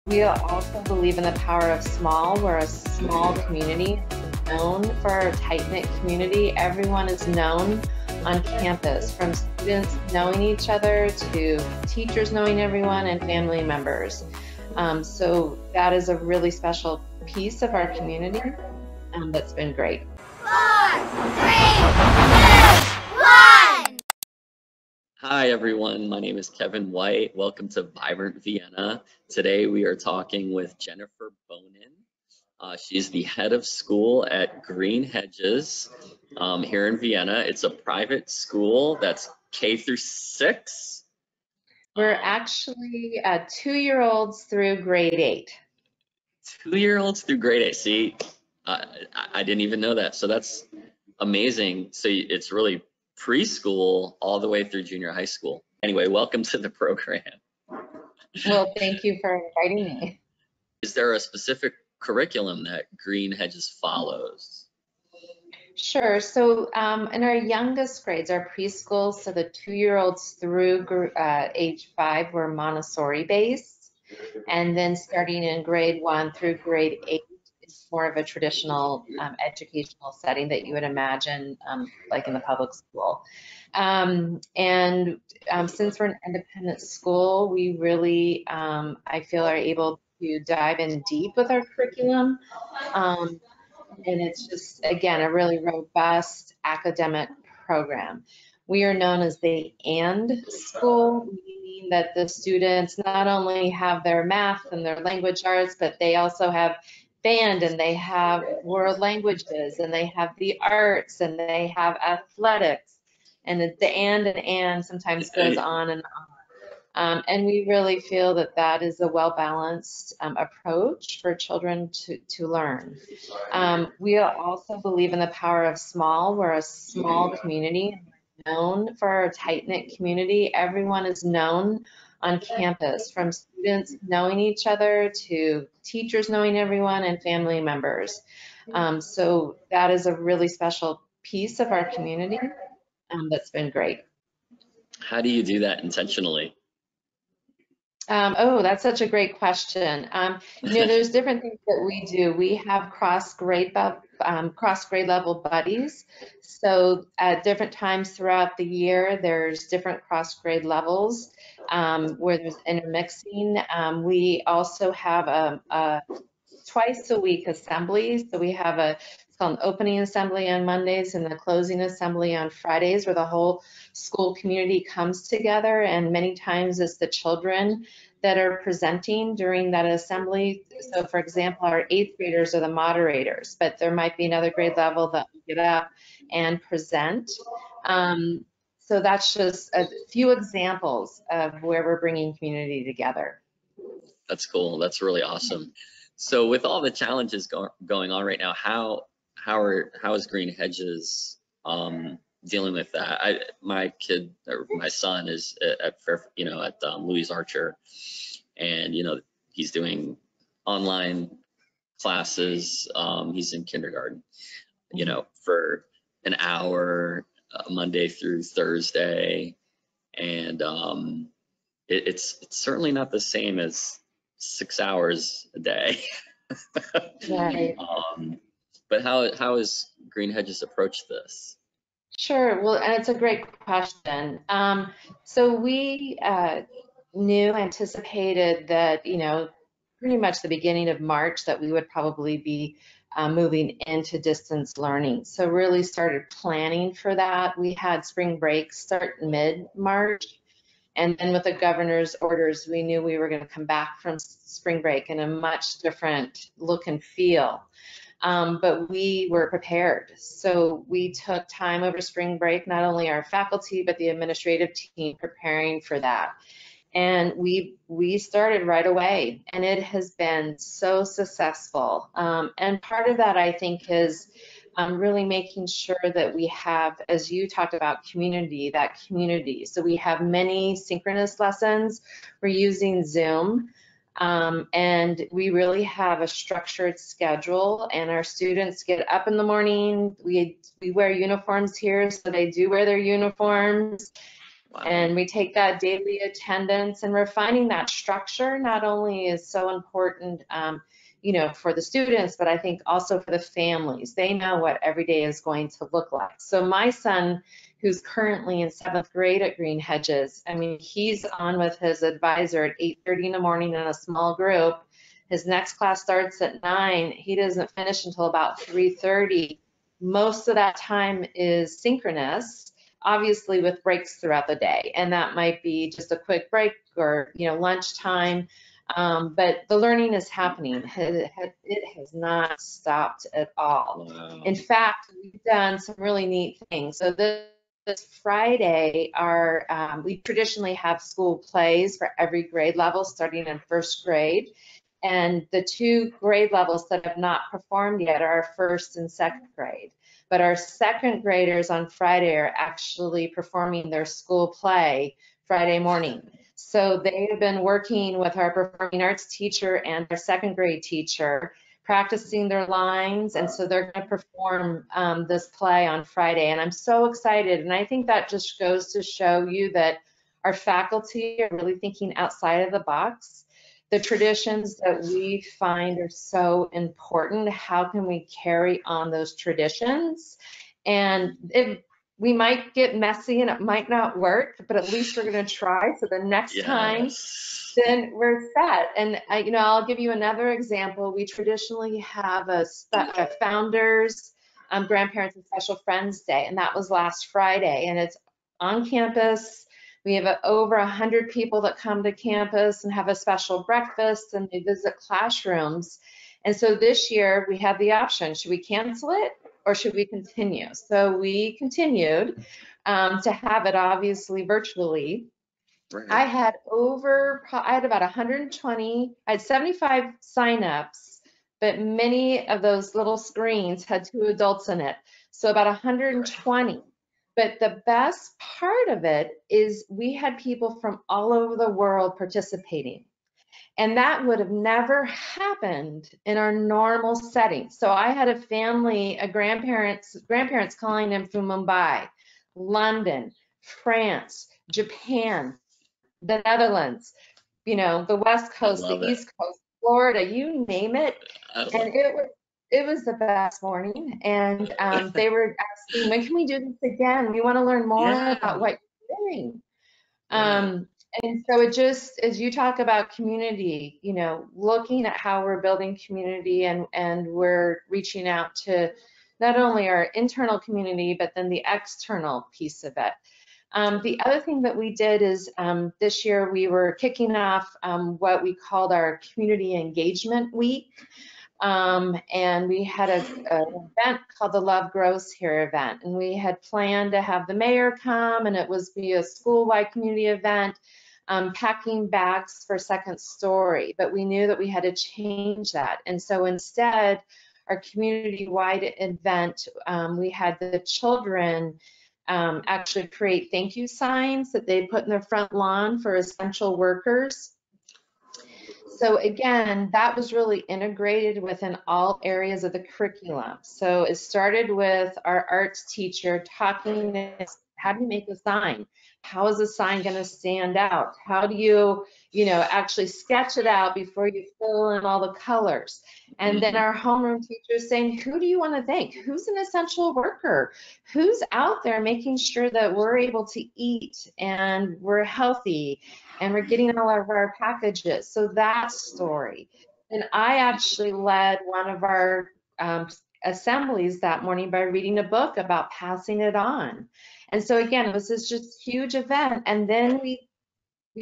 We also believe in the power of small. We're a small community known for our tight-knit community. Everyone is known on campus, from students knowing each other to teachers knowing everyone and family members. So that is a really special piece of our community that's been great. 4, 3, 2, 1. Hi everyone, my name is Kevin White. Welcome to Vibrant Vienna. Today we are talking with Jennifer Bohnen. She's the head of school at Green Hedges here in Vienna. It's a private school that's K through 6. We're actually 2-year-olds through grade 8. 2-year-olds through grade 8. See, I didn't even know that. So that's amazing. So it's really preschool all the way through junior high school. Anyway, welcome to the program. Well, thank you for inviting me. Is there a specific curriculum that Green Hedges follows? Sure. So in our youngest grades, our preschool, so the 2-year-olds through age 5 were Montessori based. And then starting in grade 1 through grade 8 is more of a traditional educational setting that you would imagine like in the public school. Since we're an independent school, we really, I feel, are able to dive in deep with our curriculum. And it's just, again, a really robust academic program. We are known as the "and" school, meaning that the students not only have their math and their language arts, but they also have band, and they have world languages, and they have the arts, and they have athletics. And the and sometimes goes on and on. And we really feel that that is a well-balanced approach for children to learn. We also believe in the power of small. We're a small community known for our tight-knit community. Everyone is known on campus, from students knowing each other to teachers knowing everyone and family members. So that is a really special piece of our community that's been great. How do you do that intentionally? Oh, that's such a great question. There's different things that we do. We have cross-grade level buddies. So at different times throughout the year, there's different cross-grade levels where there's intermixing. We also have a twice a week assembly. So we have it's called an opening assembly on Mondays and the closing assembly on Fridays, where the whole school community comes together, and many times it's the children that are presenting during that assembly. So for example, our 8th graders are the moderators, but there might be another grade level that will get up and present. So that's just a few examples of where we're bringing community together. That's cool. That's really awesome. So with all the challenges going on right now, how is Green Hedges dealing with that? My son is at Louis Archer, and he's doing online classes. He's in kindergarten, for an hour Monday through Thursday, and it's certainly not the same as 6 hours a day. Right. But how has Green Hedges approached this? Sure. Well, and it's a great question. So we anticipated that, pretty much the beginning of March, that we would probably be moving into distance learning. So really started planning for that. We had spring break start mid-March. And then with the governor's orders, we knew we were going to come back from spring break in a much different look and feel. But we were prepared. So we took time over spring break, not only our faculty, but the administrative team, preparing for that. And we started right away, and it has been so successful. And part of that, I think, is really making sure that we have, as you talked about, that community. So we have many synchronous lessons. We're using Zoom. And we really have a structured schedule, and our students get up in the morning. We wear uniforms here, so they do wear their uniforms. Wow. And we take that daily attendance, and we're finding that structure not only is so important, for the students, but I think also for the families. They know what every day is going to look like. So my son, who's currently in 7th grade at Green Hedges, I mean, he's on with his advisor at 8:30 in the morning in a small group. His next class starts at 9. He doesn't finish until about 3:30. Most of that time is synchronous, obviously with breaks throughout the day. And that might be just a quick break or, lunchtime. But the learning is happening. It has not stopped at all. Wow. In fact, we've done some really neat things. So this Friday, we traditionally have school plays for every grade level, starting in 1st grade. And the 2 grade levels that have not performed yet are 1st and 2nd grade. But our 2nd graders on Friday are actually performing their school play Friday morning. So they have been working with our performing arts teacher and our 2nd grade teacher, practicing their lines. And so they're going to perform this play on Friday. And I'm so excited. And I think that just goes to show you that our faculty are really thinking outside of the box. The traditions that we find are so important. How can we carry on those traditions? And we might get messy and it might not work, but at least we're going to try. So the next time, then we're set. And I'll give you another example. We traditionally have a founders, grandparents, and special friends day, and that was last Friday. And it's on campus. We have over 100 people that come to campus and have a special breakfast, and they visit classrooms. And so this year we have the option: should we cancel it or should we continue? So we continued to have it obviously virtually. Right. I had about 120, I had 75 signups, but many of those little screens had 2 adults in it. So about 120. But the best part of it is we had people from all over the world participating. And that would have never happened in our normal setting. So I had a family, grandparents calling in from Mumbai, London, France, Japan, the Netherlands, the West Coast, the East Coast, Florida, you name it. And it was the best morning. And they were asking, when can we do this again? We want to learn more about what you're doing. And so it just, as you talk about community, looking at how we're building community and we're reaching out to not only our internal community, but then the external piece of it. The other thing that we did is this year we were kicking off what we called our Community Engagement Week. And we had an event called the Love Grows Here event. And we had planned to have the mayor come, and it was be a school-wide community event, packing bags for 2nd story. But we knew that we had to change that. And so instead, our community-wide event, we had the children actually create thank you signs that they put in their front lawn for essential workers. So again, that was really integrated within all areas of the curriculum. So it started with our arts teacher talking, how do you make a sign? How is a sign going to stand out? How do you, actually sketch it out before you fill in all the colors? And then our homeroom teacher saying, who do you want to thank? Who's an essential worker? Who's out there making sure that we're able to eat and we're healthy and we're getting all of our packages? So that story. And I actually led one of our assemblies that morning by reading a book about passing it on. And so again, it was this just huge event. And then we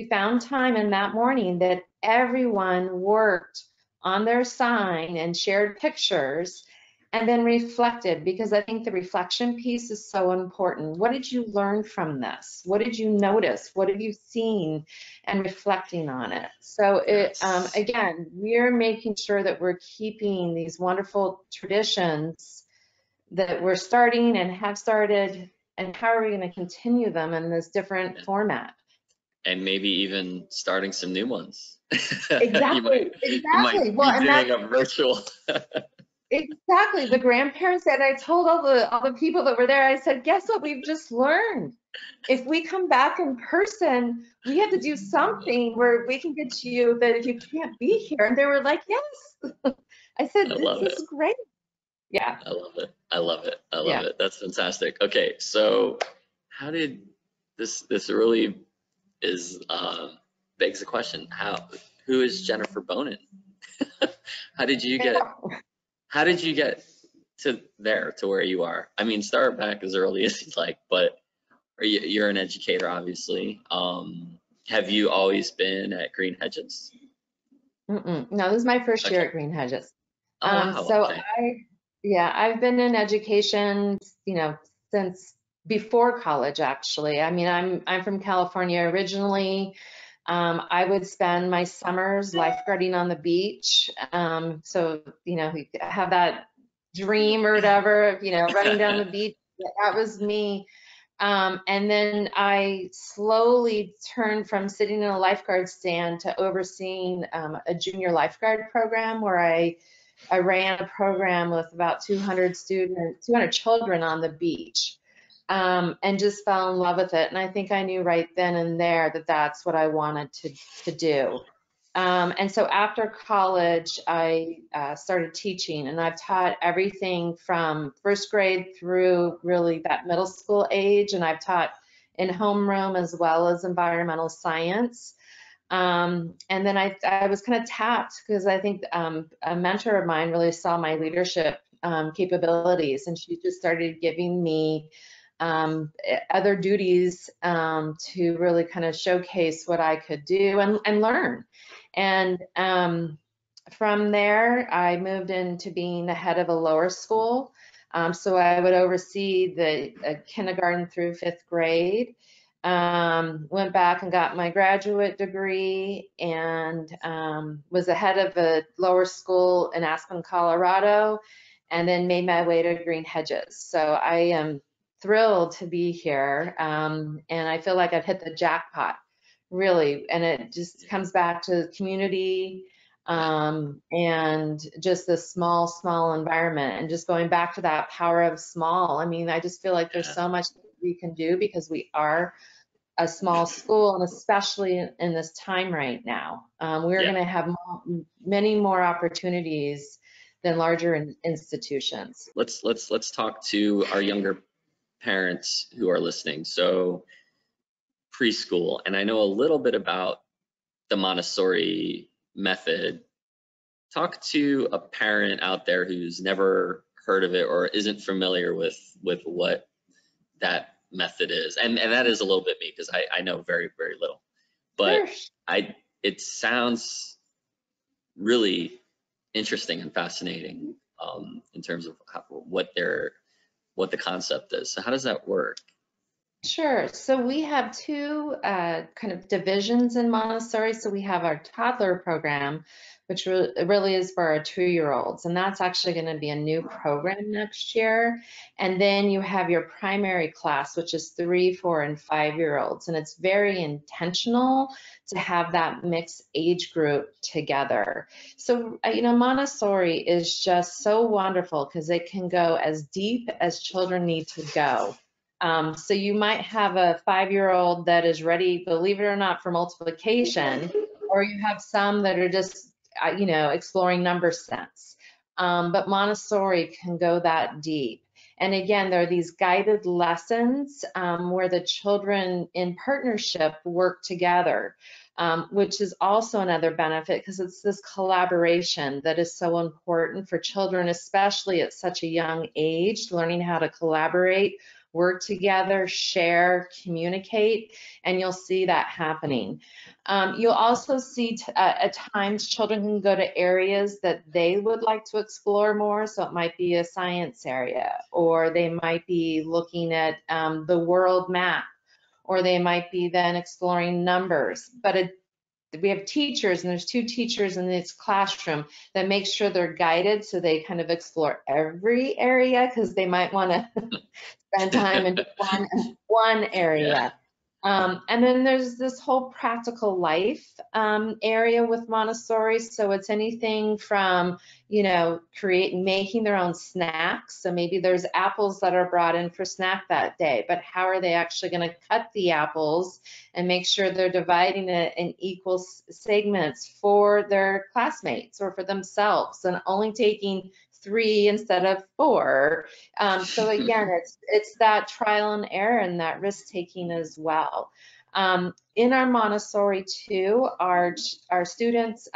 found time in that morning that everyone worked on their sign and shared pictures and then reflected, because I think the reflection piece is so important. What did you learn from this? What did you notice? What have you seen? And reflecting on it. So again, we're making sure that we're keeping these wonderful traditions that we're starting and have started, and how are we going to continue them in this different format? And maybe even starting some new ones. Exactly. You might be doing a virtual. exactly, the grandparents, and I told all the people that were there, I said, guess what we've just learned? If we come back in person, we have to do something where we can get you that if you can't be here. And they were like, yes. I I said, this love it. is great. Yeah, I love it. I love it. I love yeah. it. That's fantastic. Okay, so how did this really is begs the question, who is Jennifer Bohnen? How did you get how did you get to where you are? I mean, start back as early as you'd like, but you're an educator, obviously. Have you always been at Green Hedges? No, this is my first year Okay. at Green Hedges. Oh wow. So Okay. yeah, I've been in education, since before college, actually. I mean, I'm from California originally. I would spend my summers lifeguarding on the beach. So, you have that dream or whatever, running down the beach. That was me. And then I slowly turned from sitting in a lifeguard stand to overseeing a junior lifeguard program where I ran a program with about 200 students, 200 children on the beach, and just fell in love with it. And I think I knew right then and there that that's what I wanted to do. And so after college, I started teaching, and I've taught everything from first grade through really that middle school age, and I've taught in homeroom as well as environmental science. And then I was kind of tapped because I think a mentor of mine really saw my leadership capabilities, and she just started giving me other duties to really kind of showcase what I could do and learn. And from there, I moved into being the head of a lower school. So I would oversee the kindergarten through fifth grade. Went back and got my graduate degree and was the head of a lower school in Aspen, Colorado, and then made my way to Green Hedges. So I am thrilled to be here, and I feel like I've hit the jackpot, really. And it just comes back to community and just the small environment, and just going back to that power of small. I mean, I just feel like there's Yeah. so much that we can do because we are a small school, and especially in this time right now, we're Yeah. going to have many more opportunities than larger institutions. Let's talk to our younger parents who are listening. So preschool, and I know a little bit about the Montessori method. Talk to a parent out there who's never heard of it or isn't familiar with what that method is, and that is a little bit me because I know very very little, but Sure. it sounds really interesting and fascinating in terms of what the concept is. So how does that work? Sure. So we have two kind of divisions in Montessori. So we have our toddler program, which really is for our 2-year-olds, and that's actually going to be a new program next year. And then you have your primary class, which is 3, 4, and 5-year-olds, and it's very intentional to have that mixed age group together. So Montessori is just so wonderful because it can go as deep as children need to go. So you might have a 5-year-old that is ready, believe it or not, for multiplication, or you have some that are just, exploring number sense. But Montessori can go that deep. And again, there are these guided lessons where the children in partnership work together, which is also another benefit because it's this collaboration that is so important for children, especially at such a young age, learning how to collaborate, work together, share, communicate, and you'll see that happening. You'll also see at times children can go to areas that they would like to explore more. So it might be a science area, or they might be looking at the world map, or they might be then exploring numbers. But we have teachers, and there's 2 teachers in this classroom that make sure they're guided so they kind of explore every area because they might want to spend time in one Yeah. area. And then there's this whole practical life area with Montessori. So it's anything from, making their own snacks. So maybe there's apples that are brought in for snack that day, but how are they actually going to cut the apples and make sure they're dividing it in equal segments for their classmates or for themselves and only taking 3 instead of 4. So again, it's that trial and error and that risk taking as well. In our Montessori too, our students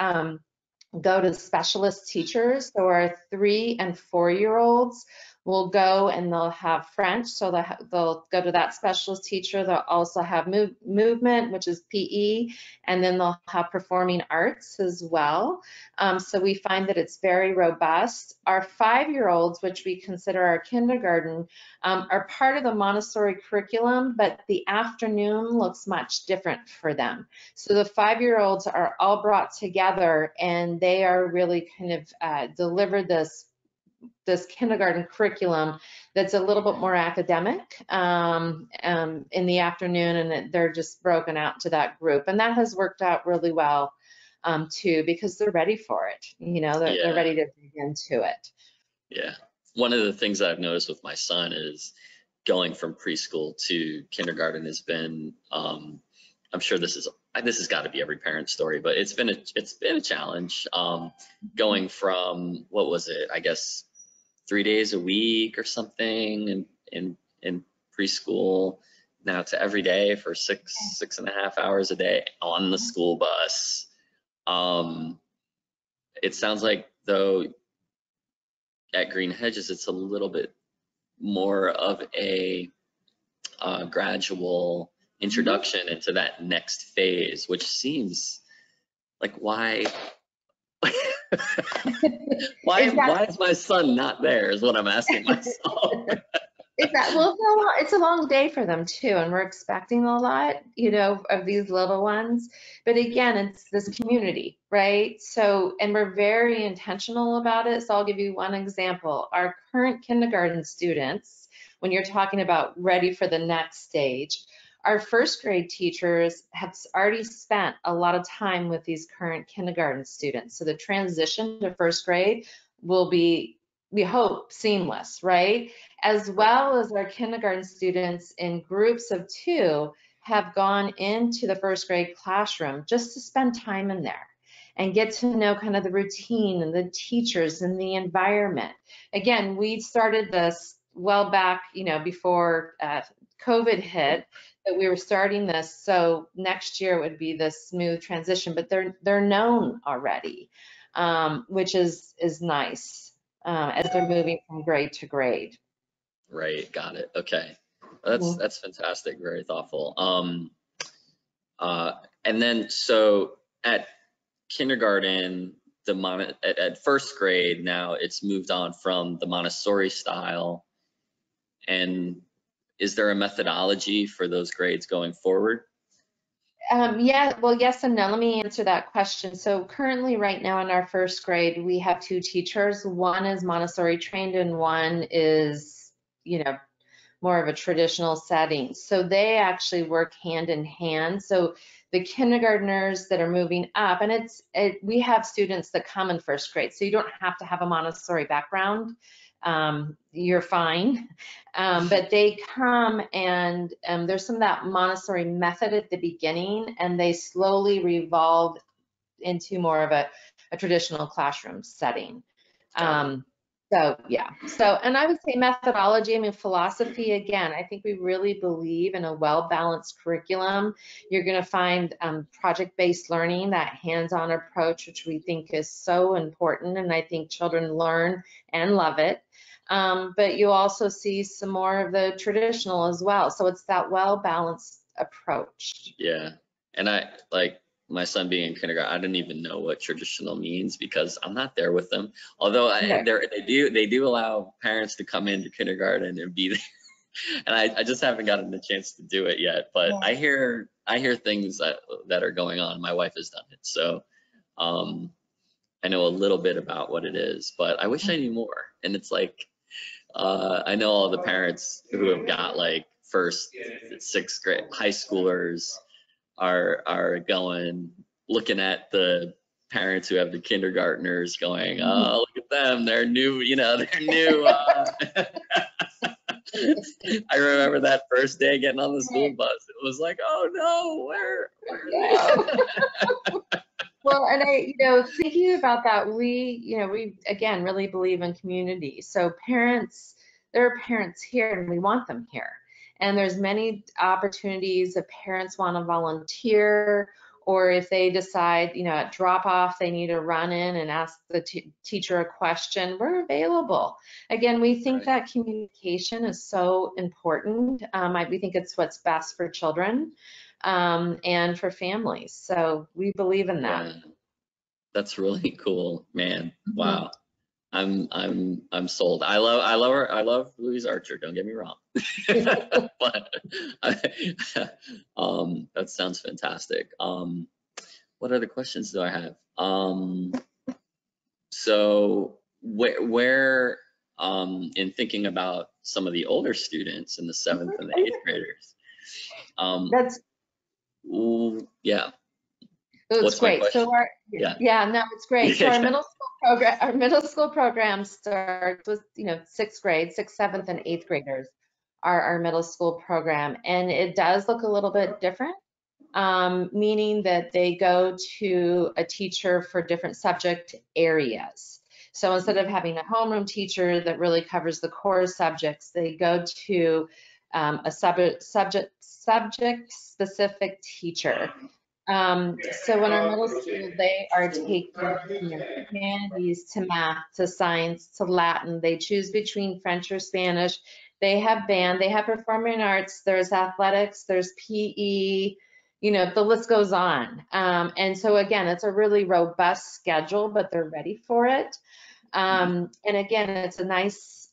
go to specialist teachers. So our 3 and 4-year-olds will go and they'll have French. So they'll go to that specialist teacher. They'll also have movement, which is PE, and then they'll have performing arts as well. So we find that it's very robust. Our 5-year-olds, which we consider our kindergarten, are part of the Montessori curriculum, but the afternoon looks much different for them. So the 5-year-olds are all brought together and they are really kind of delivered this kindergarten curriculum that's a little bit more academic in the afternoon, and they're just broken out to that group. And that has worked out really well too, because they're ready for it. They're ready to dig into it. Yeah. One of the things that I've noticed with my son is going from preschool to kindergarten has been, I'm sure this has got to be every parent's story, but it's been a challenge. Going from, what was it? I guess 3 days a week or something in preschool now to every day for 6.5 hours a day on the school bus. It sounds like though at Green Hedges, it's a little bit more of a gradual introduction into that next phase, which seems like why is my son not there is what I'm asking myself. Well, it's a long day for them too, and we're expecting a lot, of these little ones. But again, it's this community, right? So, and we're very intentional about it. So I'll give you one example. Our current kindergarten students, when you're talking about ready for the next stage, our first grade teachers have already spent a lot of time with these current kindergarten students. So the transition to first grade will be, we hope, seamless, right? As well as our kindergarten students in groups of 2 have gone into the first grade classroom just to spend time in there and get to know kind of the routine and the teachers and the environment. Again, we started this well back, before COVID hit, that we were starting this. So next year would be this smooth transition, but they're known already, which is nice as they're moving from grade to grade. Right, got it. Okay, that's fantastic. Very thoughtful. And then so at kindergarten, at first grade now, it's moved on from the Montessori style. And is there a methodology for those grades going forward? Yeah, well, yes and no. Let me answer that question. So currently right now in our first grade, we have 2 teachers. One is Montessori trained and one is, more of a traditional setting. So they actually work hand in hand. So the kindergartners that are moving up, and we have students that come in first grade, so you don't have to have a Montessori background. You're fine. But they come and there's some of that Montessori method at the beginning, and they slowly revolve into more of a traditional classroom setting. So yeah, and I would say methodology, philosophy, again, I think we really believe in a well-balanced curriculum. You're going to find project-based learning, that hands-on approach, which we think is so important, and I think children learn and love it. But you also see some more of the traditional as well. So it's that well-balanced approach. Yeah, and my son being in kindergarten, I didn't even know what traditional means because I'm not there with them. Although they do allow parents to come into kindergarten and be there, and I just haven't gotten the chance to do it yet. But yeah. I hear things that are going on. My wife has done it, so I know a little bit about what it is. But I wish I knew more. And it's like I know all the parents who have got first, sixth grade high schoolers are going, looking at the parents who have the kindergartners going, oh, look at them, they're new, they're new. I remember that first day getting on the school bus. It was like, oh no, where are they? Well, and thinking about that, we again really believe in community. So there are parents here and we want them here. And there's many opportunities if parents want to volunteer, or if they decide, at drop off, they need to run in and ask the teacher a question, we're available. Again, we think that communication is so important. We think it's what's best for children. And for families. So we believe in that. Yeah, that's really cool, man. Wow. I'm sold. I love Louise Archer, don't get me wrong. But that sounds fantastic. What other questions do I have? So where in thinking about some of the older students in the 7th and the 8th graders, That's ooh, yeah. It's great. So it's great. So our middle school program starts with 6th grade, 6th, 7th, and 8th graders are our middle school program, and it does look a little bit different, meaning that they go to a teacher for different subject areas. So instead of having a homeroom teacher that really covers the core subjects, they go to a subject-specific teacher. So in our middle school, they are taking humanities to math, to science, to Latin. They choose between French or Spanish. They have band, they have performing arts, there's athletics, there's PE, the list goes on. And so again, it's a really robust schedule, but they're ready for it. And again, it's a nice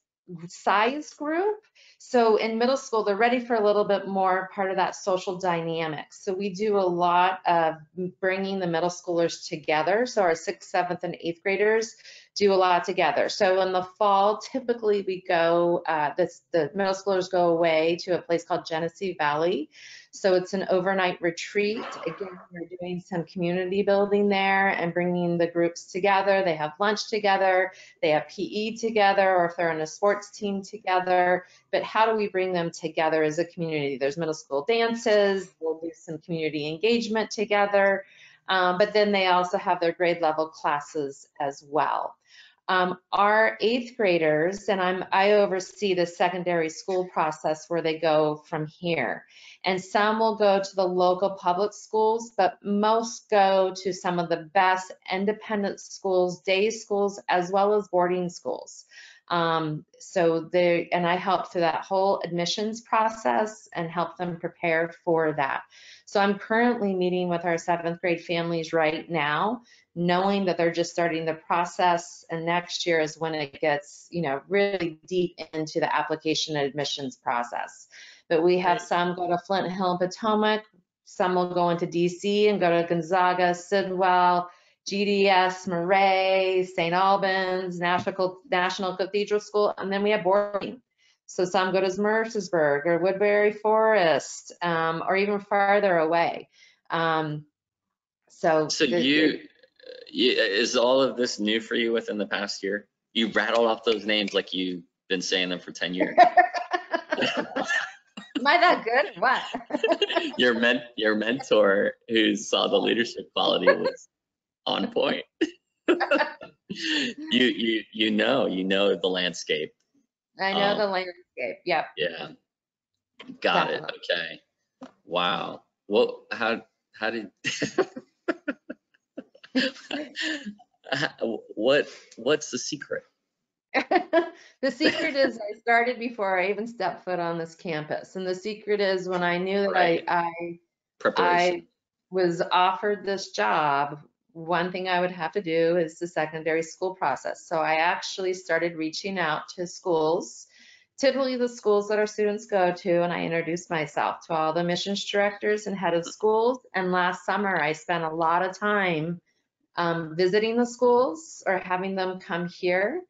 size group. So in middle school, they're ready for a little bit more part of that social dynamic. So we do a lot of bringing the middle schoolers together. So our 6th, 7th, and 8th graders do a lot together. So in the fall, typically we go, the middle schoolers go away to a place called Genesee Valley. So it's an overnight retreat. Again, we're doing some community building there and bringing the groups together. They have lunch together, they have PE together, or if they're in a sports team together. But how do we bring them together as a community? There's middle school dances, we'll do some community engagement together, but then they also have their grade level classes as well. Our 8th graders, and I oversee the secondary school process where they go from here. And some will go to the local public schools, but most go to some of the best independent schools, day schools, as well as boarding schools. And I help through that whole admissions process and help them prepare for that. So I'm currently meeting with our 7th grade families right now, knowing that they're just starting the process, and next year is when it gets, really deep into the application and admissions process. But we have some go to Flint Hill and Potomac, some will go into DC and go to Gonzaga, Sidwell, GDS, Murray, St. Albans, National Cathedral School, and then we have boarding. So some go to Mercersburg or Woodbury Forest, or even farther away. Is all of this new for you within the past year? You rattled off those names like you've been saying them for 10 years. Am I that good or what? Your mentor who saw the leadership quality was on point. you know the landscape. I know the landscape. Yep. Yeah. Got it. Okay. Wow. Well, how did what's the secret? The secret is I started before I even stepped foot on this campus. And the secret is when I knew that I was offered this job, one thing I would have to do is the secondary school process. So I actually started reaching out to schools, typically the schools that our students go to, and I introduced myself to all the admissions directors and head of schools. And last summer, I spent a lot of time visiting the schools or having them come here.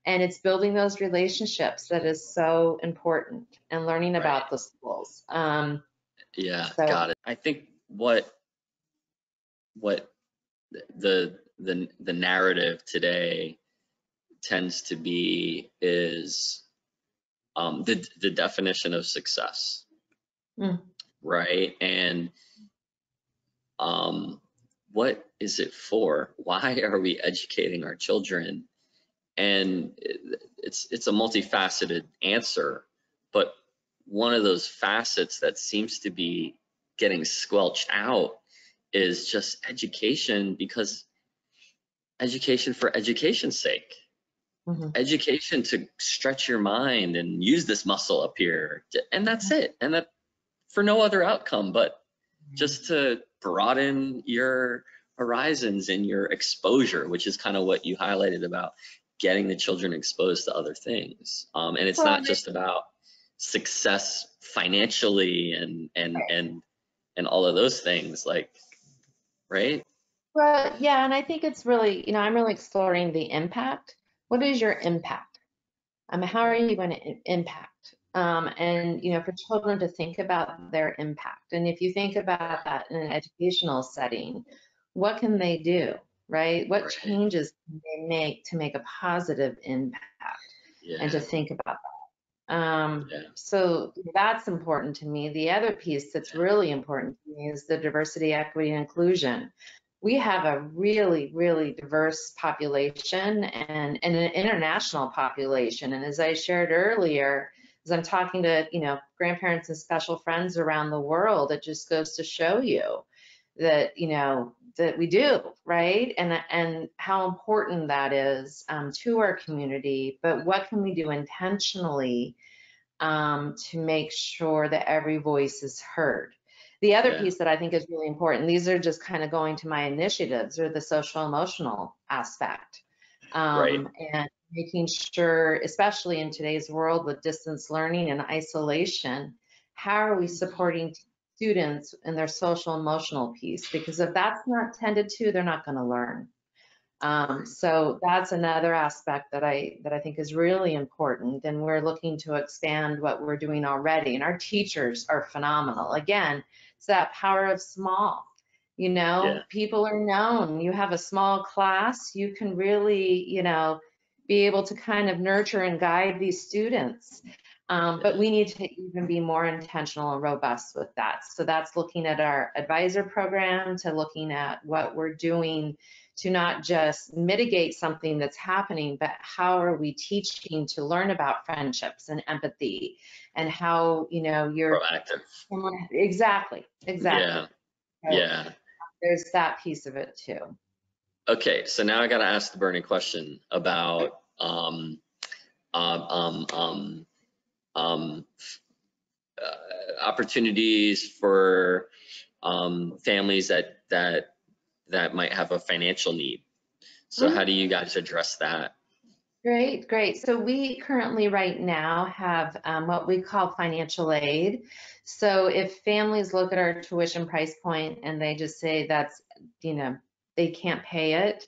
And it's building those relationships that is so important, and learning Right. about the schools. Yeah, So got it. I think what the narrative today tends to be is the definition of success, mm, right? And what is it for? Why are we educating our children? And it's a multifaceted answer, but one of those facets that seems to be getting squelched out is just education, because education for education's sake, mhm. education to stretch your mind and use this muscle up here, and that's it, and that for no other outcome but just to broaden your horizons and your exposure, which is kind of what you highlighted about getting the children exposed to other things. And it's Well, not just about success financially and all of those things, like, right? well, yeah, and I think it's really, I'm really exploring the impact. What is your impact? How are you going to impact? And for children to think about their impact. And if you think about that in an educational setting, what can they do, right? What Right. changes can they make to make a positive impact, and to Yeah. think about that? Yeah. So that's important to me. The other piece that's really important to me is the diversity, equity, and inclusion. We have a really, really diverse population, and an international population. And as I shared earlier, as I'm talking to, grandparents and special friends around the world, it just goes to show you that, that we do, right? And how important that is to our community. But what can we do intentionally to make sure that every voice is heard? The other Yeah. piece that I think is really important, these are just kind of going to my initiatives, or the social emotional aspect. Right. And making sure, especially in today's world with distance learning and isolation, how are we supporting students in their social emotional piece? Because if that's not tended to, they're not going to learn. So that's another aspect that I think is really important, and we're looking to expand what we're doing already. And our teachers are phenomenal. Again, it's that power of small. Yeah. People are known. You have a small class, you can really, be able to kind of nurture and guide these students. But we need to even be more intentional and robust with that. So that's looking at our advisor program, to looking at what we're doing to not just mitigate something that's happening, but how are we teaching to learn about friendships and empathy, and how, you're Proactive. exactly. Yeah. So Yeah. there's that piece of it too. Okay, so now I got to ask the burning question about um, um, um, opportunities for families that might have a financial need. So Mhm. how do you guys address that? Great, great. So we currently right now have what we call financial aid. So if families look at our tuition price point and they just say that's, they can't pay it,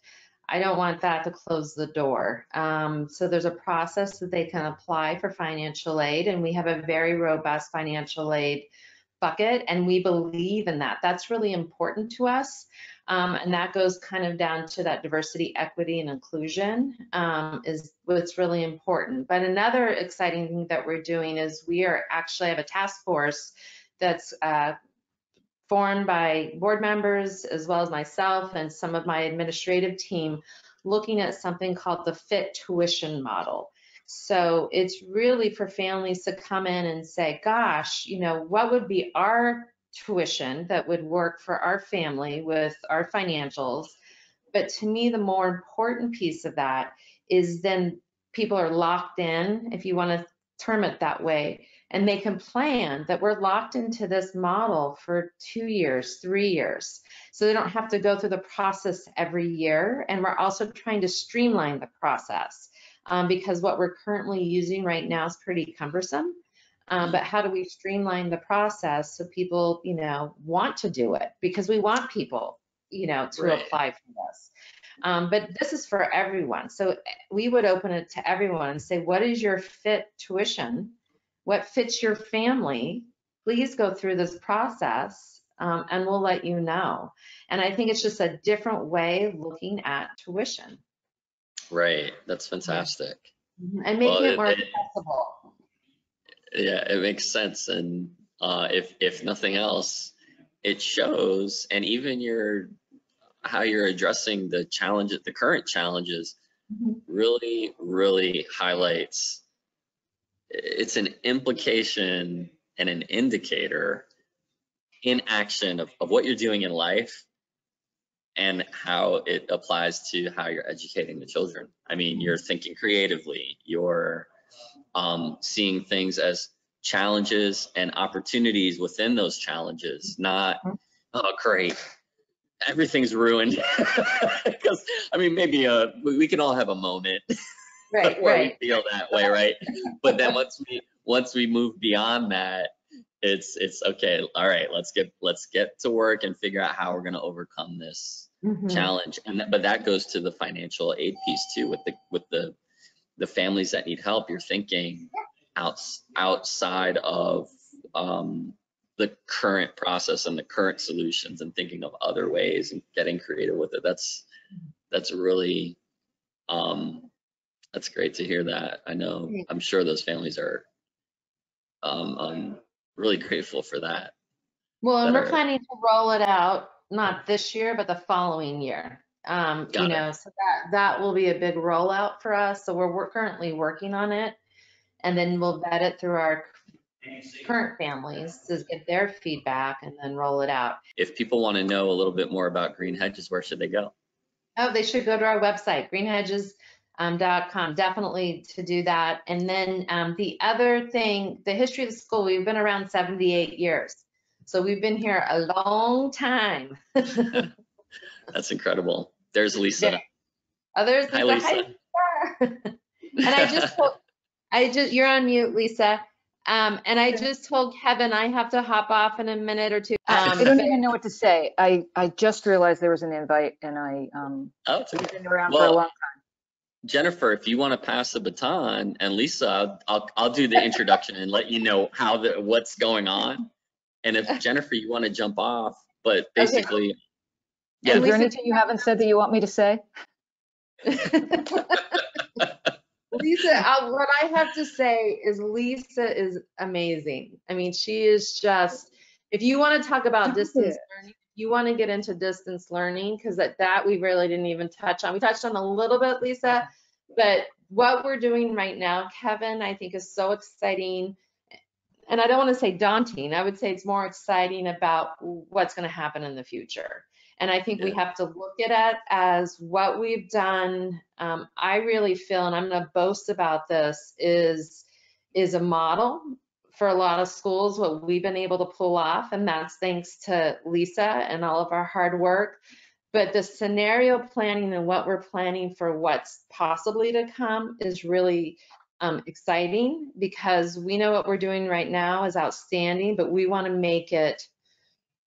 I don't want that to close the door. So there's a process that they can apply for financial aid, and we have a very robust financial aid bucket, and we believe in that. That's really important to us. And that goes kind of down to that diversity, equity, and inclusion is what's really important. But another exciting thing that we're doing is we are actually have a task force that's formed by board members as well as myself and some of my administrative team, looking at something called the FIT tuition model. So it's really for families to come in and say, gosh, what would be our tuition that would work for our family with our financials? But to me, the more important piece of that is then people are locked in, if you want to term it that way, and they can plan that we're locked into this model for 2 years, 3 years. So they don't have to go through the process every year. And we're also trying to streamline the process because what we're currently using right now is pretty cumbersome. But how do we streamline the process so people, want to do it? Because we want people, to Right. apply for this. But this is for everyone. So we would open it to everyone and say, what is your fit tuition? What fits your family? Please go through this process, and we'll let you know. And I think it's just a different way of looking at tuition. Right. That's fantastic. And making it more accessible. Yeah, it makes sense. And if nothing else, it shows, and even how you're addressing the challenges, the current challenges, really, really highlights. It's an implication and an indicator in action of what you're doing in life and how it applies to how you're educating the children. I mean, you're thinking creatively, you're seeing things as challenges and opportunities within those challenges, not, oh, great, everything's ruined. Because, I mean, maybe we can all have a moment where we feel that way, right? But then once we move beyond that, it's okay. All right, let's get to work and figure out how we're going to overcome this challenge. And but that goes to the financial aid piece too, with the families that need help. You're thinking outside of the current process and the current solutions, and thinking of other ways and getting creative with it. That's really that's great to hear that. I'm sure those families are really grateful for that. Well, and we're planning to roll it out, not this year, but the following year. So that will be a big rollout for us. So we're currently working on it, and then we'll vet it through our current families to get their feedback and then roll it out. If people want to know a little bit more about Green Hedges, where should they go? Oh, they should go to our website, greenhedges.com, definitely to do that. And then the other thing, the history of the school, we've been around 78 years. So we've been here a long time. That's incredible. There's Lisa. Oh, there's Lisa. Hi, Lisa. And you're on mute, Lisa. And I just told Kevin I have to hop off in a minute or two. I don't even know what to say. I just realized there was an invite, and I've been around for a long time. Jennifer, if you want to pass the baton, and Lisa, I'll do the introduction and let you know what's going on. And if Jennifer, you want to jump off, but basically, yeah. Is there anything you haven't said that you want me to say? Lisa, what I have to say is Lisa is amazing. I mean, she is just, if you want to talk about distance learning, you want to get into distance learning, because that we really didn't even touch on. We touched on a little bit, Lisa, but what we're doing right now, Kevin, I think is so exciting. And I don't want to say daunting. I would say it's more exciting about what's going to happen in the future. And I think we have to look at it as what we've done. I really feel, and I'm going to boast about this, is a model for a lot of schools, what we've been able to pull off. And that's thanks to Lisa and all of our hard work. But the scenario planning and what we're planning for what's possibly to come is really exciting, because we know what we're doing right now is outstanding, but we want to make it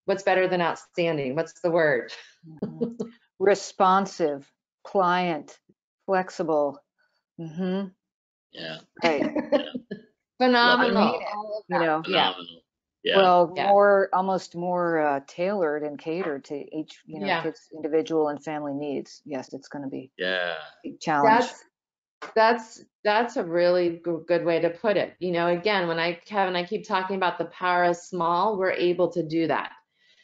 what's better than outstanding. What's the word? Responsive, pliant, flexible. Yeah. Right. Phenomenal. Phenomenal. Yeah. Well, almost more tailored and catered to each, kid's individual and family needs. Yes, it's going to be a challenge. That's a really good way to put it. Again, Kevin, I keep talking about the power of small, we're able to do that.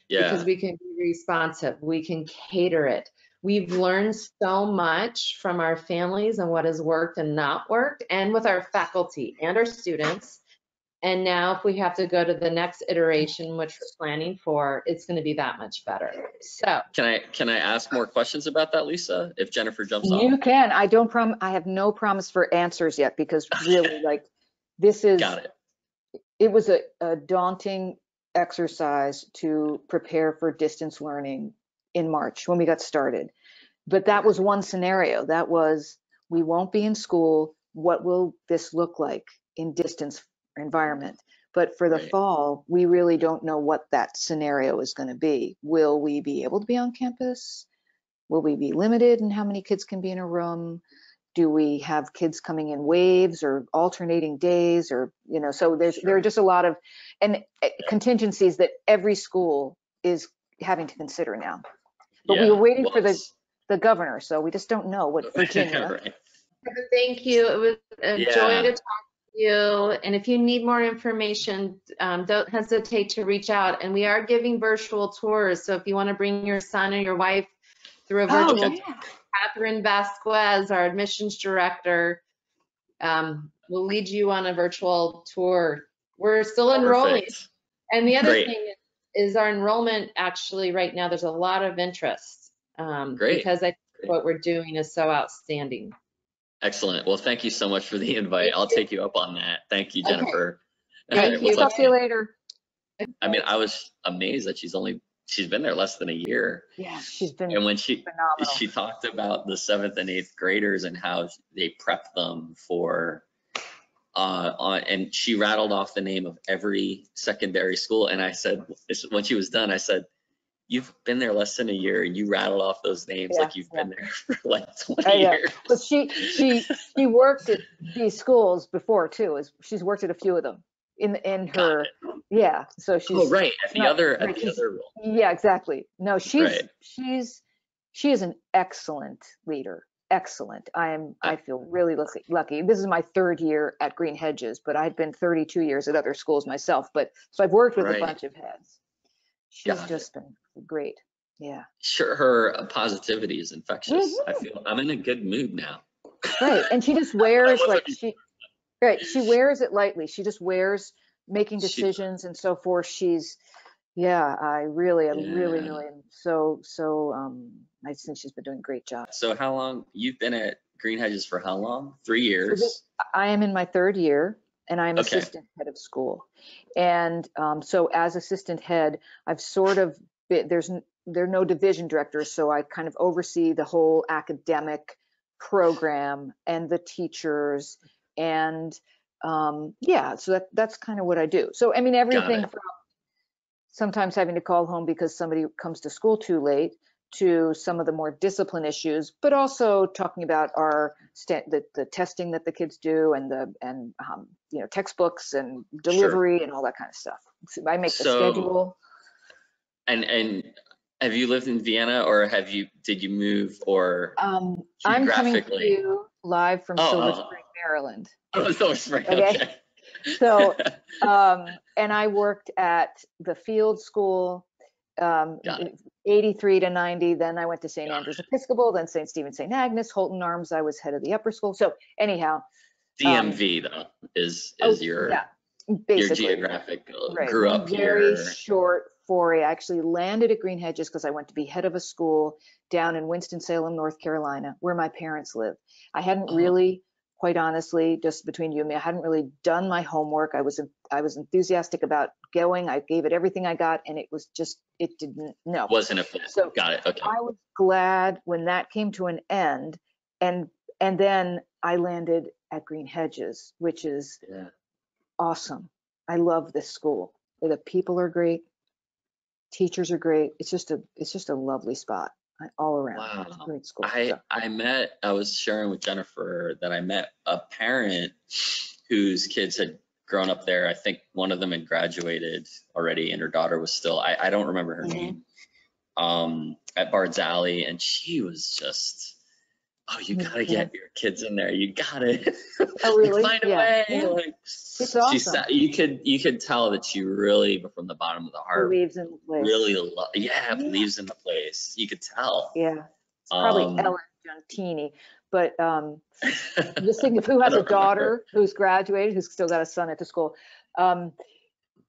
Because we can be responsive, we can cater it. We've learned so much from our families and what has worked and not worked, and with our faculty and our students. And now if we have to go to the next iteration, which we're planning for, it's going to be that much better. So can I ask more questions about that, Lisa, if Jennifer jumps off? You can. I have no promise for answers yet, because really, this is, it was a daunting exercise to prepare for distance learning in March when we got started. But that was one scenario. That was, we won't be in school. What will this look like in distance environment? But for the fall, we really don't know what that scenario is going to be. Will we be able to be on campus? will we be limited in how many kids can be in a room? Do we have kids coming in waves or alternating days, or, you know, so there are just a lot of contingencies that every school is having to consider now. But we were waiting for the governor, so we just don't know what Virginia. Right. Thank you. It was a joy to talk to you. And if you need more information, don't hesitate to reach out. And we are giving virtual tours. So if you want to bring your son or your wife through a virtual tour, Catherine Vasquez, our admissions director, will lead you on a virtual tour. We're still enrolling. And the other thing is our enrollment actually right now, there's a lot of interest because I think what we're doing is so outstanding. Excellent. Well, thank you so much for the invite. I'll take you up on that. Thank you, Jennifer. Okay. Thank you. Talk to you later. I mean, I was amazed that she's been there less than a year. Yeah, she's been And when she phenomenal. talked about the 7th and 8th graders and how they prep them for and she rattled off the name of every secondary school. And I said, when she was done, I said, you've been there less than a year and you rattled off those names like you've been there for like 20 years. Well, she worked at these schools before too. She's worked at a few of them in her, so she's at the other role. Yeah, exactly. No, she is an excellent leader. Excellent. I feel really lucky. This is my 3rd year at Green Hedges, but I've been 32 years at other schools myself. So I've worked with a bunch of heads. She's just been great. Yeah. Sure, her positivity is infectious. I feel I'm in a good mood now. Right, and she just wears she wears it lightly. She just wears making decisions and so forth. She's I really am so I think she's been doing a great job. So how long you've been at Green Hedges for? How long? 3 years. I am in my 3rd year, and I'm assistant head of school. And so as assistant head, I've sort of there are no division directors, so I kind of oversee the whole academic program and the teachers, and so that's kind of what I do. So I mean, everything from sometimes having to call home because somebody comes to school too late, to some of the more discipline issues, but also talking about the testing that the kids do, and textbooks and delivery and all that kind of stuff. So I make the schedule. And have you lived in Vienna, or did you move, or I'm coming to you live from Silver Spring, Maryland. Oh, Silver Spring. Okay. So and I worked at the field school 83 to 90. Then I went to St. Andrew's Episcopal, then St. Stephen, St. Agnes, Holton Arms. I was head of the upper school. So anyhow, DMV though is your geographic. Grew up very here. Short foray. I actually landed at Green Hedges because I went to be head of a school down in Winston-Salem, North Carolina, where my parents live. I hadn't really, quite honestly, just between you and me, I hadn't really done my homework. I was enthusiastic about going. I gave it everything I got, and it wasn't a fit. So got it. Okay. I was glad when that came to an end, and then I landed at Green Hedges, which is awesome. I love this school. The people are great. Teachers are great. It's just a lovely spot all around. Wow. It's a great school. I was sharing with Jennifer that I met a parent whose kids had grown up there. I think one of them had graduated already and her daughter was still, I don't remember her name, at Bard's Alley. And she was just, you gotta get your kids in there. You gotta really? find a way. Like, it's awesome. You could tell that she really, from the bottom of the heart, believes in the place. Really, believes in the place. You could tell. Yeah, it's probably Ellen Giantini, but just thinking of who has a daughter who's graduated, who's still got a son at the school.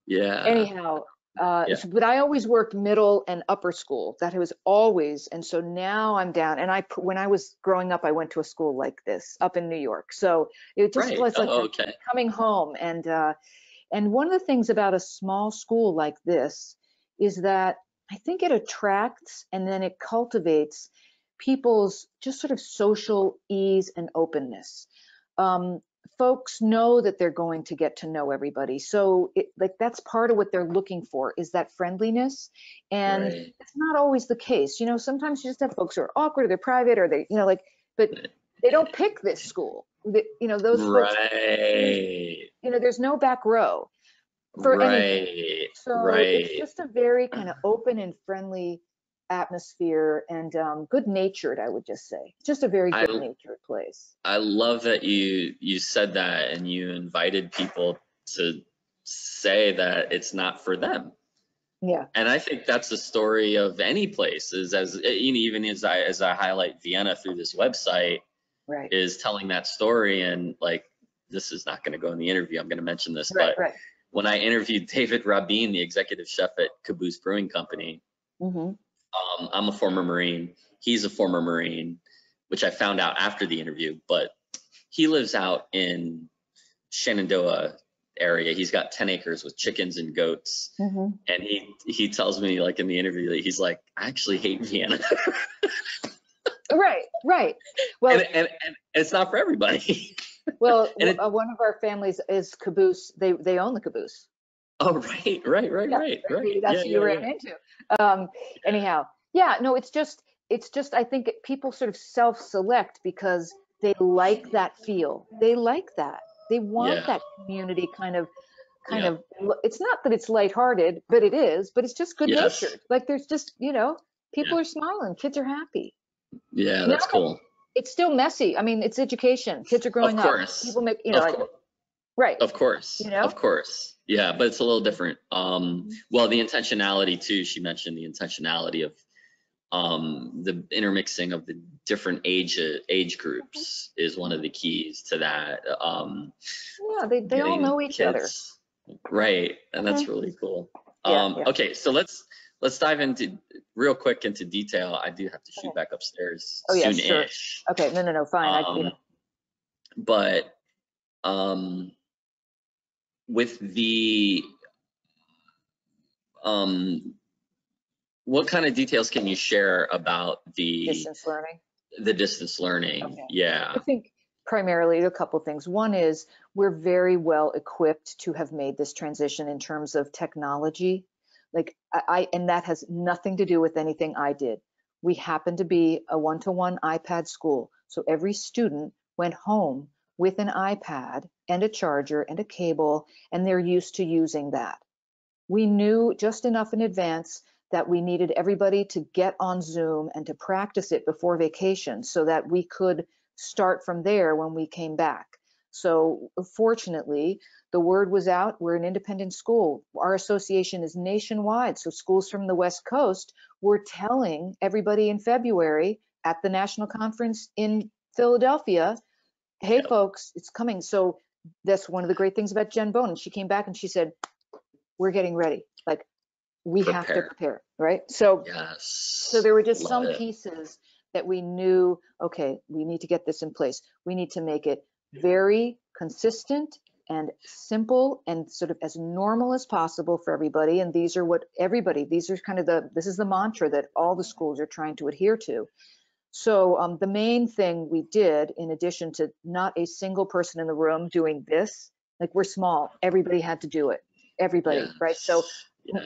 Anyhow. But I always worked middle and upper school. That was always, and so now I'm down. And when I was growing up, I went to a school like this up in New York. So it just was like coming home. And one of the things about a small school like this is that I think it attracts and then it cultivates people's just sort of social ease and openness. folks know that they're going to get to know everybody. So like that's part of what they're looking for, is that friendliness. And Right. it's not always the case. You know, sometimes you just have folks who are awkward, or they're private, or they, you know, like, but they don't pick this school. You know, those folks, Right. you know, there's no back row for anything. Right. So it's Right. just a very kind of open and friendly atmosphere, and good natured, I would just say. Just a very I good natured place. I love that you said that and you invited people to say that it's not for them. Yeah. And I think that's the story of any place, is as even as I highlight Vienna through this website, Right. is telling that story. And like, this is not going to go in the interview, I'm going to mention this, Right. but Right. when I interviewed David Rabin, the executive chef at Caboose Brewing Company, I'm a former Marine. He's a former Marine, which I found out after the interview, but he lives out in Shenandoah area. He's got 10 acres with chickens and goats. And he tells me, like in the interview, that he's like, I actually hate Vienna. Right. Right. Well, and it's not for everybody. well, And one of our families is Caboose. They own the Caboose. oh, right. Maybe that's who you ran into. Anyhow, yeah, no, it's just I think people sort of self-select because they like that feel. They like that. They want that community kind of. It's not that it's lighthearted, but it is. But it's just good natured. Like there's just, you know, people are smiling, kids are happy. Yeah, that's cool. It's still messy. I mean, it's education. Kids are growing up. People make, you know, like, right. Of course. You know? Of course. Yeah, but it's a little different. Well, the intentionality too, she mentioned the intentionality of the intermixing of the different age groups is one of the keys to that. Yeah, they all know each other. Right, and that's really cool. Yeah. Okay, so let's dive into real quick into detail. I do have to shoot back upstairs soon-ish. Sure. Okay, no, fine. But with the what kind of details can you share about the distance learning? The distance learning. Okay. Yeah. I think primarily a couple things. One is we're very well equipped to have made this transition in terms of technology. Like and that has nothing to do with anything I did. We happen to be a one-to-one iPad school. So every student went home with an iPad and a charger and a cable, and they're used to using that. We knew just enough in advance that we needed everybody to get on Zoom and to practice it before vacation so that we could start from there when we came back. So fortunately, the word was out. We're an independent school. Our association is nationwide. So schools from the West Coast were telling everybody in February at the national conference in Philadelphia, hey, folks, it's coming. So that's one of the great things about Jen Bohnen. She came back and she said, we're getting ready. Like, we have to prepare, right? So, so there were just some pieces that we knew, okay, we need to get this in place. We need to make it very consistent and simple and sort of as normal as possible for everybody. And these are what these are kind of this is the mantra that all the schools are trying to adhere to. So the main thing we did, in addition to not a single person in the room doing this, like we're small, everybody had to do it. Everybody, right? So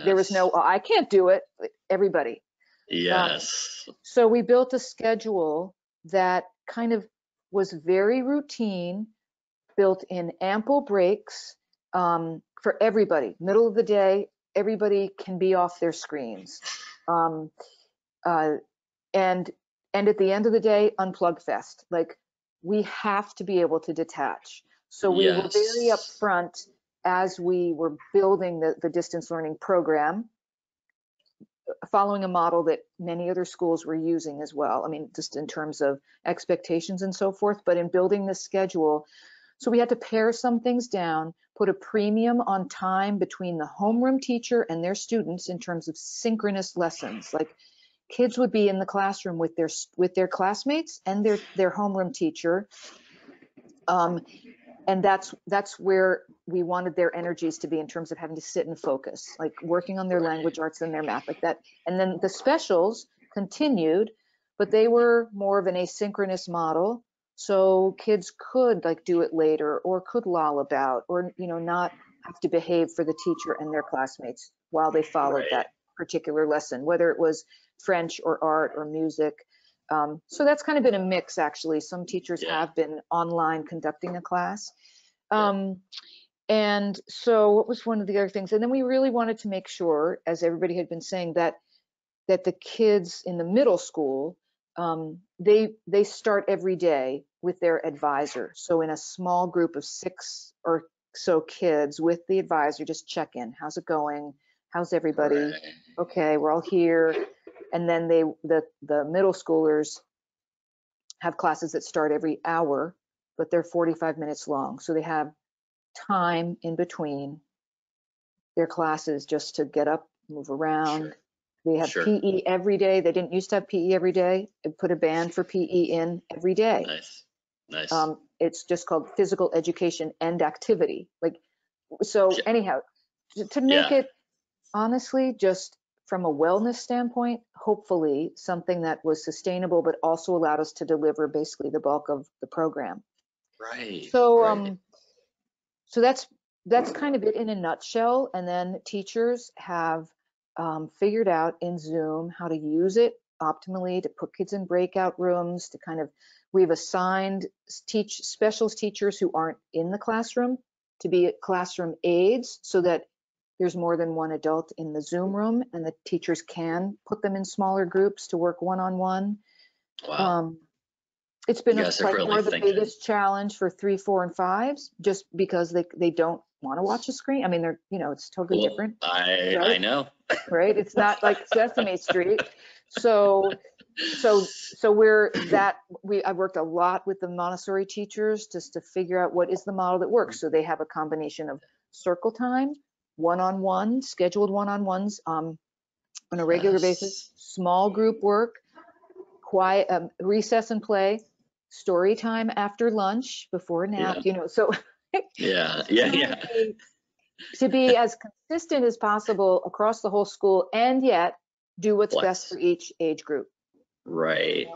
there was no, I can't do it. Everybody. Yes. So we built a schedule that kind of was very routine, built in ample breaks for everybody. Middle of the day, everybody can be off their screens. And at the end of the day, unplug fest. Like we have to be able to detach. So we were very upfront as we were building the distance learning program, following a model that many other schools were using as well. I mean, just in terms of expectations and so forth, but in building this schedule. So we had to pare some things down, put a premium on time between the homeroom teacher and their students in terms of synchronous lessons. Like kids would be in the classroom with their classmates and their homeroom teacher. And that's where we wanted their energies to be in terms of having to sit and focus, like working on their language arts and their math, like that. And then the specials continued, but they were more of an asynchronous model So kids could like do it later, or could loll about, or, you know, not have to behave for the teacher and their classmates while they followed that particular lesson, whether it was French or art or music. So that's kind of been a mix, actually. Some teachers have been online conducting a class. And so what was one of the other things? And then we really wanted to make sure, as everybody had been saying, that the kids in the middle school, they start every day with their advisor. So in a small group of 6 or so kids with the advisor, just check in. How's it going? How's everybody? Okay, we're all here. And then the middle schoolers have classes that start every hour, but they're 45 minutes long. So they have time in between their classes just to get up, move around. They have PE every day. They didn't used to have PE every day. They put a band for PE in every day. Nice. It's just called physical education and activity. Like, so anyhow, to make it honestly, just from a wellness standpoint, hopefully something that was sustainable, but also allowed us to deliver basically the bulk of the program. So, so that's kind of it in a nutshell. And then teachers have figured out in Zoom how to use it optimally, to put kids in breakout rooms, to kind of, we've assigned special teachers who aren't in the classroom to be classroom aides, so that there's more than one adult in the Zoom room, and the teachers can put them in smaller groups to work one-on-one. Wow. It's been by far the biggest challenge for 3, 4, and 5s, just because they don't want to watch a screen. I mean, they're, you know, it's totally different. I know. Right? It's not like Sesame Street. So I've worked a lot with the Montessori teachers just to figure out what is the model that works. So they have a combination of circle time, one-on-one, scheduled one-on-ones on a regular basis, small group work, quiet, recess and play, story time after lunch, before a nap, you know, so to be as consistent as possible across the whole school, and yet do what's best for each age group. Right.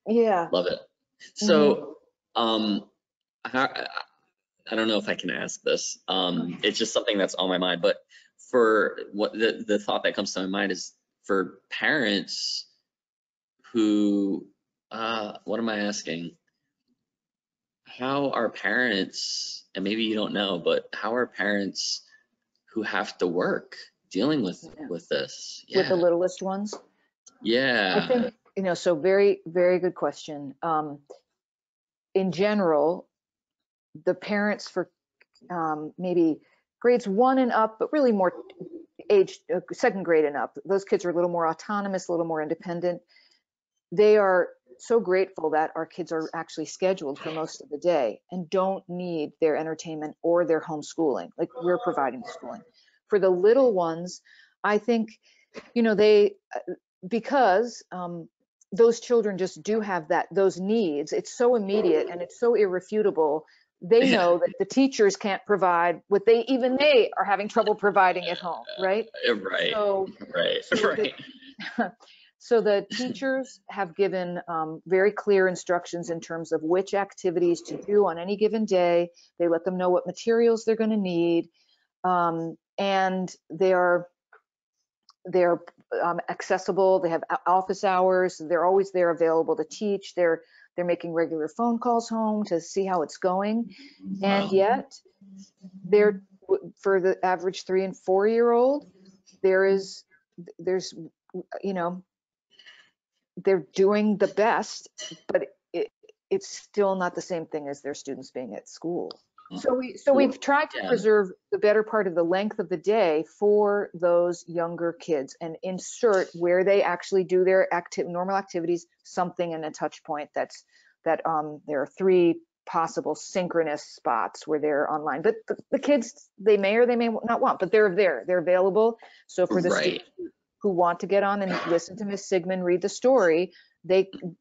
Yeah. Love it. So, I don't know if I can ask this. It's just something that's on my mind, but for what the thought that comes to my mind is for parents who, what am I asking? How are parents, and maybe you don't know, but how are parents who have to work dealing with this? With the littlest ones? I think, you know, so very, very good question. In general, the parents for maybe grades 1 and up, but really more age 2nd grade and up, those kids are a little more autonomous, a little more independent. They are so grateful that our kids are actually scheduled for most of the day and don't need their entertainment or their homeschooling. Like, we're providing the schooling. For the little ones, I think, you know, because those children just do have those needs. It's so immediate and it's so irrefutable. They know that the teachers can't provide what they are having trouble providing at home, right? So the teachers have given very clear instructions in terms of which activities to do on any given day. They let them know what materials they're going to need, and they're accessible. They have office hours. They're always there, available to teach. They're making regular phone calls home to see how it's going. And yet, for the average 3 and 4-year-old, there's, you know, they're doing the best, but it's still not the same thing as their students being at school. So we've tried to preserve the better part of the length of the day for those younger kids, and insert where they actually do their normal activities, something in a touch point that there are 3 possible synchronous spots where they're online. But the kids, they may or they may not want, but they're there, they're available. So for the students who want to get on and listen to Miss Sigmund read the story,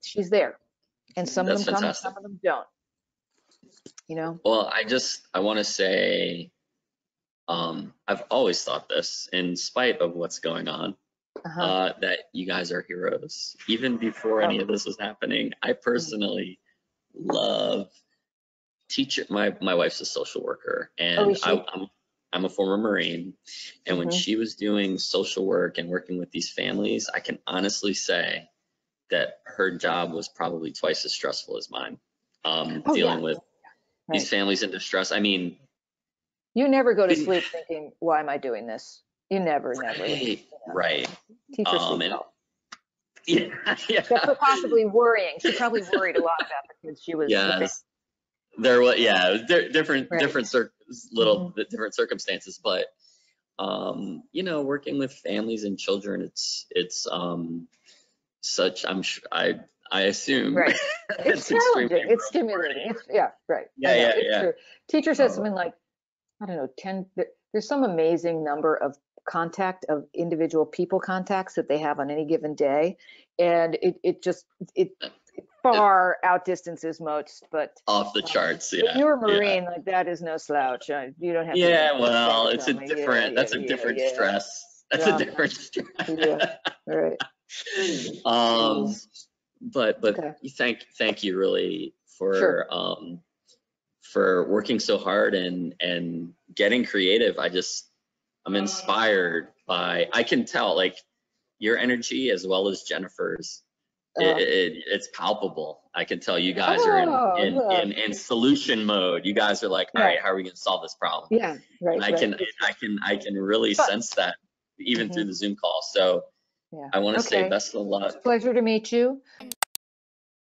she's there. And some of them come and some of them don't. You know? Well, I want to say, I've always thought this, in spite of what's going on, that you guys are heroes. Even before any of this was happening, I personally love teacher. My wife's a social worker, and I'm a former Marine. And when she was doing social work and working with these families, I can honestly say that her job was probably twice as stressful as mine. Dealing with these families in distress. I mean, you never go to sleep thinking, why am I doing this? You never. Right. Teacher sleep well. Yeah. Except for possibly worrying. She probably worried a lot about the kids she was. Yes. There was, different different circumstances, but you know, working with families and children, it's such, I assume. Right. It's challenging. It's stimulating. It's it's true. Teacher said something like, I don't know, there's some amazing number of individual people contacts that they have on any given day. And it far outdistances most, but off the charts. Yeah. If you're a Marine, like that is no slouch. You don't have to. Yeah, well, it's a different. That's a different stress. That's a different stress. Yeah, right. But thank you really for for working so hard and getting creative. I'm inspired by. I can tell like your energy as well as Jennifer's. It's palpable. I can tell you guys are in solution mode. You guys are like, all right, how are we going to solve this problem? Yeah, right. And I can really sense that even through the Zoom call. So I want to say best of luck. Pleasure to meet you.